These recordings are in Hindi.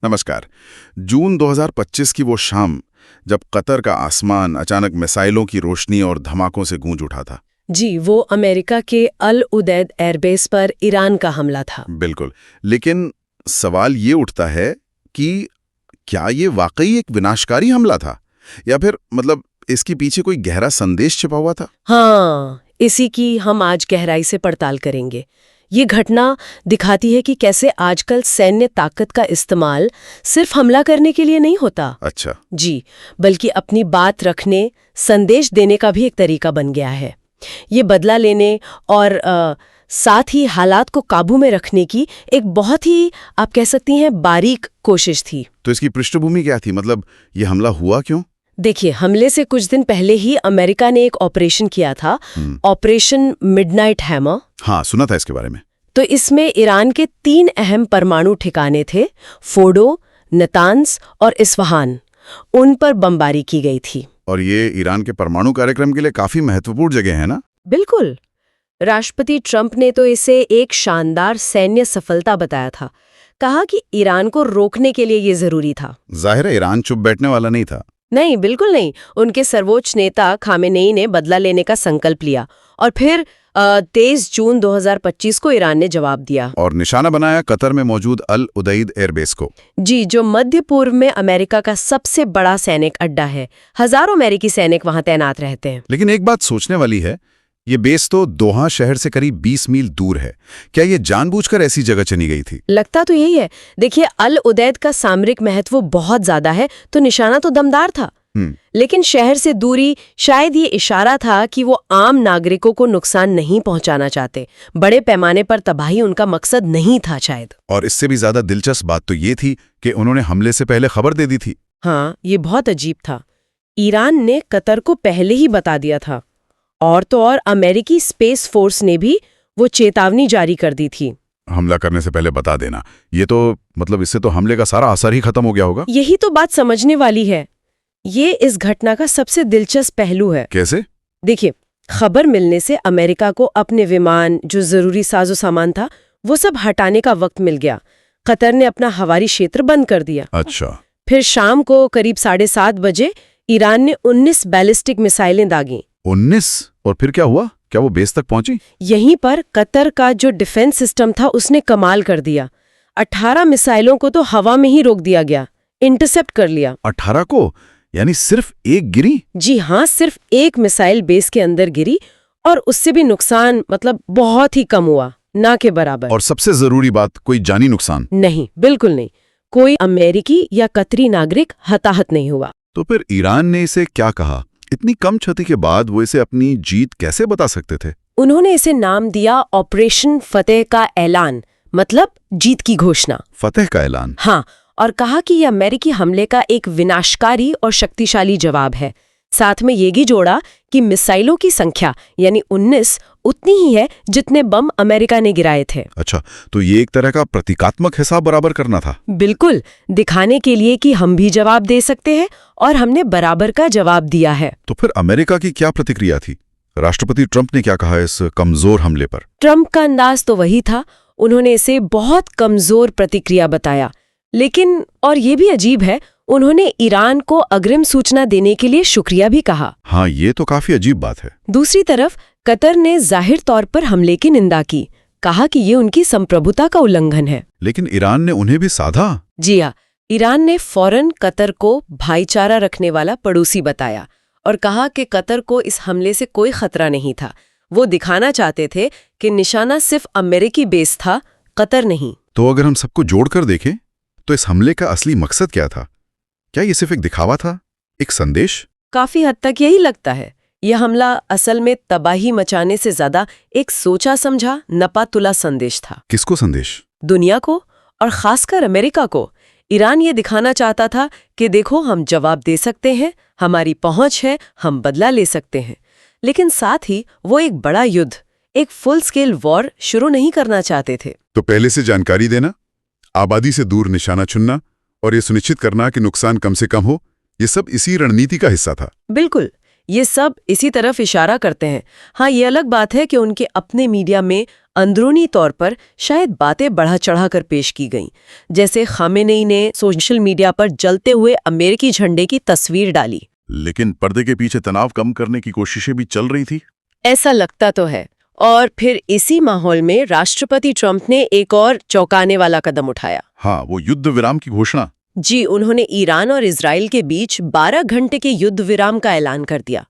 नमस्कार। जून 2025 की वो शाम जब कतर का आसमान अचानक मिसाइलों की रोशनी और धमाकों से गूंज उठा था। जी, वो अमेरिका के अल उदैद एयरबेस पर ईरान का हमला था। बिल्कुल। लेकिन सवाल ये उठता है कि क्या ये वाकई एक विनाशकारी हमला था या फिर इसके पीछे कोई गहरा संदेश छिपा हुआ था? हाँ, इसी की हम आज गहराई से पड़ताल करेंगे। ये घटना दिखाती है कि कैसे आजकल सैन्य ताकत का इस्तेमाल सिर्फ हमला करने के लिए नहीं होता। अच्छा। जी, बल्कि अपनी बात रखने, संदेश देने का भी एक तरीका बन गया है। ये बदला लेने और साथ ही हालात को काबू में रखने की एक बहुत ही, आप कह सकती हैं, बारीक कोशिश थी। तो इसकी पृष्ठभूमि क्या थी? ये हमला हुआ क्यों? देखिए, हमले से कुछ दिन पहले ही अमेरिका ने एक ऑपरेशन किया था, ऑपरेशन मिडनाइट हैमर। हाँ, सुना था इसके बारे में। तो इसमें ईरान के 3 अहम परमाणु ठिकाने थे, फोर्डो, नतान्स और इस्फहान। उन पर बमबारी की गई थी। और ये ईरान के परमाणु कार्यक्रम के लिए काफी महत्वपूर्ण जगह है ना? बिल्कुल। राष्ट्रपति ट्रंप ने तो इसे एक शानदार सैन्य सफलता बताया था। कहा कि ईरान को रोकने के लिए ये जरूरी था। जाहिर है ईरान चुप बैठने वाला नहीं था। नहीं, बिल्कुल नहीं। उनके सर्वोच्च नेता खामेनेई ने बदला लेने का संकल्प लिया और फिर 23 जून 2025 को ईरान ने जवाब दिया और निशाना बनाया कतर में मौजूद अल उदैद एयरबेस को। जी, जो मध्य पूर्व में अमेरिका का सबसे बड़ा सैनिक अड्डा है। हजारों अमेरिकी सैनिक वहां तैनात रहते हैं। लेकिन एक बात सोचने वाली है, ये बेस तो दोहा शहर से करीब 20 मील दूर है। क्या ये जानबूझकर ऐसी जगह चुनी गई थी? लगता तो यही है। देखिए, अल उदैद का सामरिक महत्व बहुत ज्यादा है, तो निशाना तो दमदार था। लेकिन शहर से दूरी शायद ये इशारा था कि वो आम नागरिकों को नुकसान नहीं पहुंचाना चाहते। बड़े पैमाने पर तबाही उनका मकसद नहीं था शायद। और इससे भी ज्यादा दिलचस्प बात तो ये थी कि उन्होंने हमले से पहले खबर दे दी थी। हाँ, ये बहुत अजीब था। ईरान ने कतर को पहले ही बता दिया था, और तो और अमेरिकी स्पेस फोर्स ने भी वो चेतावनी जारी कर दी थी। हमला करने से पहले बता देना, ये तो इससे तो हमले का सारा असर ही खत्म हो गया होगा। यही तो बात समझने वाली है। ये इस घटना का सबसे दिलचस्प पहलू है। कैसे? देखिए, खबर मिलने से अमेरिका को अपने विमान, जो जरूरी साजो सामान था, वो सब हटाने का वक्त मिल गया। कतर ने अपना हवाई क्षेत्र बंद कर दिया। अच्छा। फिर शाम को करीब 7:30 बजे ईरान ने 19 बैलिस्टिक मिसाइलें दागी। 19? और फिर क्या हुआ? क्या वो बेस तक पहुंची? यहीं पर कतर का जो डिफेंस सिस्टम था उसने कमाल कर दिया। 18 मिसाइलों को तो हवा में ही रोक दिया गया, इंटरसेप्ट कर लिया। 18 को? यानी सिर्फ एक गिरी? जी हाँ, सिर्फ एक मिसाइल बेस के अंदर गिरी और उससे भी नुकसान बहुत ही कम हुआ, ना के बराबर। और सबसे जरूरी बात, कोई जानी नुकसान नहीं, बिल्कुल नहीं। कोई अमेरिकी या कतरी नागरिक हताहत नहीं हुआ। तो फिर ईरान ने इसे क्या कहा? इतनी कम क्षति के बाद वो इसे अपनी जीत कैसे बता सकते थे? उन्होंने इसे नाम दिया ऑपरेशन फतेह का ऐलान, मतलब जीत की घोषणा। फतेह का ऐलान? हाँ, और कहा कि यह अमेरिकी हमले का एक विनाशकारी और शक्तिशाली जवाब है। साथ में ये भी जोड़ा कि मिसाइलों की संख्या यानी 19 उतनी ही है जितने बम अमेरिका ने गिराए थे। अच्छा, तो ये एक तरह का प्रतीकात्मक हिसाब बराबर करना था। बिल्कुल, दिखाने के लिए कि हम भी जवाब दे सकते हैं और हमने बराबर का जवाब दिया है। तो फिर अमेरिका की क्या प्रतिक्रिया थी? राष्ट्रपति ट्रंप ने क्या कहा इस कमजोर हमले पर? ट्रंप का अंदाज तो वही था। उन्होंने इसे बहुत कमजोर प्रतिक्रिया बताया, लेकिन और ये भी अजीब है, उन्होंने ईरान को अग्रिम सूचना देने के लिए शुक्रिया भी कहा। हाँ, ये तो काफी अजीब बात है। दूसरी तरफ कतर ने जाहिर तौर पर हमले की निंदा की, कहा कि ये उनकी संप्रभुता का उल्लंघन है। लेकिन ईरान ने उन्हें भी साधा। जी हाँ, ईरान ने फौरन कतर को भाईचारा रखने वाला पड़ोसी बताया और कहा कि कतर को इस हमले से कोई खतरा नहीं था। वो दिखाना चाहते थे कि निशाना सिर्फ अमेरिकी बेस था, कतर नहीं। तो अगर हम सबको जोड़कर देखें तो इस हमले का असली मकसद क्या था? क्या ये सिर्फ एक दिखावा था, एक संदेश? काफी हद तक यही लगता है। यह हमला असल में तबाही मचाने से ज्यादा एक सोचा समझा नपा तुला संदेश था। किसको संदेश? दुनिया को, और खासकर अमेरिका को। ईरान ये दिखाना चाहता था कि देखो, हम जवाब दे सकते हैं, हमारी पहुंच है, हम बदला ले सकते हैं। लेकिन साथ ही वो एक बड़ा युद्ध, एक फुल स्केल वॉर शुरू नहीं करना चाहते थे। तो पहले से जानकारी देना, आबादी से दूर निशाना चुनना और ये सुनिश्चित करना कि नुकसान कम से कम हो, ये सब इसी रणनीति का हिस्सा था। बिल्कुल, ये सब इसी तरफ इशारा करते हैं। हाँ, ये अलग बात है कि उनके अपने मीडिया में अंदरूनी तौर पर शायद बातें बढ़ा चढ़ा कर पेश की गईं। जैसे खामेनेई ने सोशल मीडिया पर जलते हुए अमेरिकी झंडे की तस्वीर डाली। लेकिन पर्दे के पीछे तनाव कम करने की कोशिशें भी चल रही थी। ऐसा लगता तो है। और फिर इसी माहौल में राष्ट्रपति ट्रंप ने एक और चौंकाने वाला कदम उठाया। हाँ, वो युद्ध विराम की घोषणा। जी, उन्होंने ईरान और इजराइल के बीच 12 घंटे के युद्ध विराम का ऐलान कर दिया।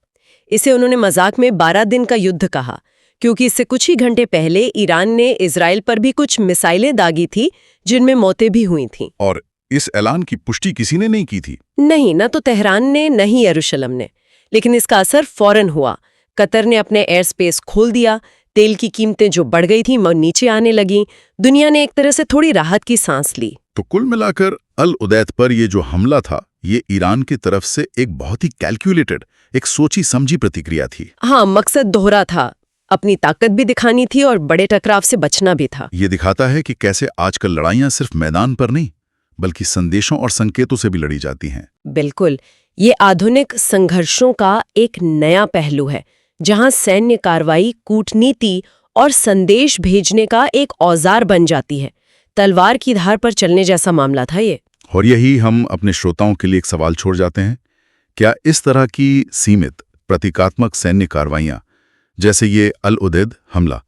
इसे उन्होंने मजाक में 12 दिन का युद्ध कहा, क्योंकि इससे कुछ ही घंटे पहले ईरान ने इजराइल पर भी कुछ मिसाइलें दागी थी, जिनमें मौतें भी हुई थीं। और इस ऐलान की पुष्टि किसी ने नहीं की थी। नहीं, न तो तेहरान ने न ही यरूशलेम ने। लेकिन इसका असर फौरन हुआ। कतर ने अपने एयर स्पेस खोल दिया, तेल की कीमतें जो बढ़ गई थीं वो नीचे आने लगीं। दुनिया ने एक तरह से थोड़ी राहत की सांस ली। तो कुल मिलाकर अल उदैद पर ये जो हमला था, ये ईरान की तरफ से एक बहुत ही कैलकुलेटेड, एक सोची समझी प्रतिक्रिया थी। हाँ, मकसद दोहरा था। अपनी ताकत भी दिखानी थी और बड़े टकराव से बचना भी था। ये दिखाता है कि कैसे आजकल लड़ाइयां सिर्फ मैदान पर नहीं, बल्कि संदेशों और संकेतों से भी लड़ी जाती हैं। बिल्कुल, ये आधुनिक संघर्षों का एक नया पहलू है, जहां सैन्य कार्रवाई कूटनीति और संदेश भेजने का एक औजार बन जाती है। तलवार की धार पर चलने जैसा मामला था ये। और यही हम अपने श्रोताओं के लिए एक सवाल छोड़ जाते हैं। क्या इस तरह की सीमित प्रतीकात्मक सैन्य कार्रवाइयां, जैसे ये अल उदैद हमला,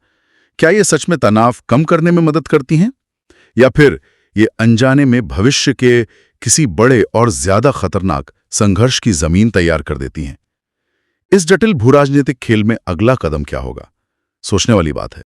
क्या ये सच में तनाव कम करने में मदद करती हैं, या फिर ये अनजाने में भविष्य के किसी बड़े और ज्यादा खतरनाक संघर्ष की जमीन तैयार कर देती हैं? इस जटिल भूराजनीतिक खेल में अगला कदम क्या होगा, सोचने वाली बात है।